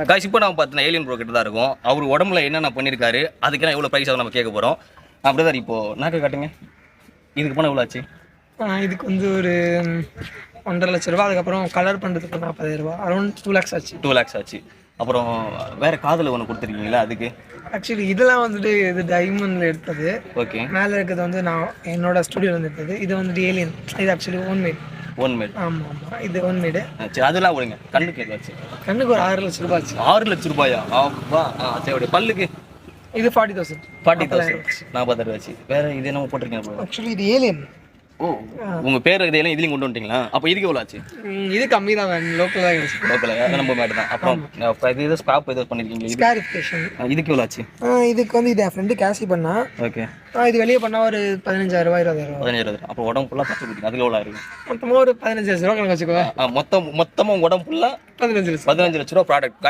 Guys இப்போ நம்ம பார்த்தீங்கன்னா ஏலியன் ப்ரோ கிட்ட தான் இருக்கும். அவர் உடம்புல என்னென்ன பண்ணியிருக்காரு, அதுக்கெல்லாம் எவ்வளோ ப்ரைஸ் ஆகும் நம்ம கேட்க போகிறோம். அப்படிதான் இப்போது நாக்கு காட்டுங்க. இதுக்கு போனால் எவ்வளோ ஆச்சு? இதுக்கு வந்து ஒரு 1.5 லட்ச ரூபா. அதுக்கப்புறம் கலர் பண்ணுறதுக்கு 40,000 ரூபா. அரௌண்ட் 2 lakhs ஆச்சு. 2 lakhs ஆச்சு. அப்புறம் வேறு காதில் ஒன்று கொடுத்துருக்கீங்களா அதுக்கு? ஆக்சுவலி இதெல்லாம் வந்துட்டு இது டைமண்டில் எடுத்தது. ஓகே. மேலே இருக்கிறது வந்து நான் என்னோட ஸ்டுடியோவில் வந்து எடுத்தது. இது வந்துட்டு ஏலியன். இது ஆக்சுவலி ஓன்மேட். ஓன்மேட். ஆமாம் ஆமாம், இது ஓன்மேடு. சரி, அதெல்லாம் விடுங்க. கண்ணுக்கு ஏதாச்சு? கண்ணுக்கு ஒரு 6 லட்ச ரூபா ஆச்சு. 6 லட்ச ரூபாயா? ஆப்பா. சரி, பல்லுக்கு? இது 40,000. 40,000. 40,000 ஆச்சு. வேறு இது என்ன போட்டிருக்கீங்க? ஆக்சுவலி இது ஏலியன். ஓ, உங்கள் பேர் இதெல்லாம் இதுலையும் கொண்டு வந்துட்டீங்களா? அப்போ இதுக்கு எவ்வளோ ஆச்சு? இது கம்மி தான், லோக்கல் தான் கிடைச்சி. லோக்கல் நம்ம மேட்டு தான். அப்புறம் இது ஏதோ ஸ்கிராப் ஏதோ பண்ணியிருக்கீங்களா? ஸ்காரிஃபிகேஷன். இதுக்கு எவ்வளோ ஆச்சு? இதுக்கு வந்து இது என் ஃப்ரெண்டு கேஷி பண்ணா. ஓகே. இது வெளியே பண்ணால் ஒரு 15,000 ரூபா 20,000 ரூபா. 15,000. அப்போ உடம்பு ஃபுல்லாக பச்சை குடிக்கும். அதுக்கு எவ்வளோ ஆயிருக்கு? மொத்தமாக ஒரு 15 லட்ச ரூபா கணக்கு வச்சுக்கோங்க. மொத்தமாக உடம்பு ஃபுல்லாக 15 லட்சம். 15 லட்ச ரூபா ப்ராடக்ட்.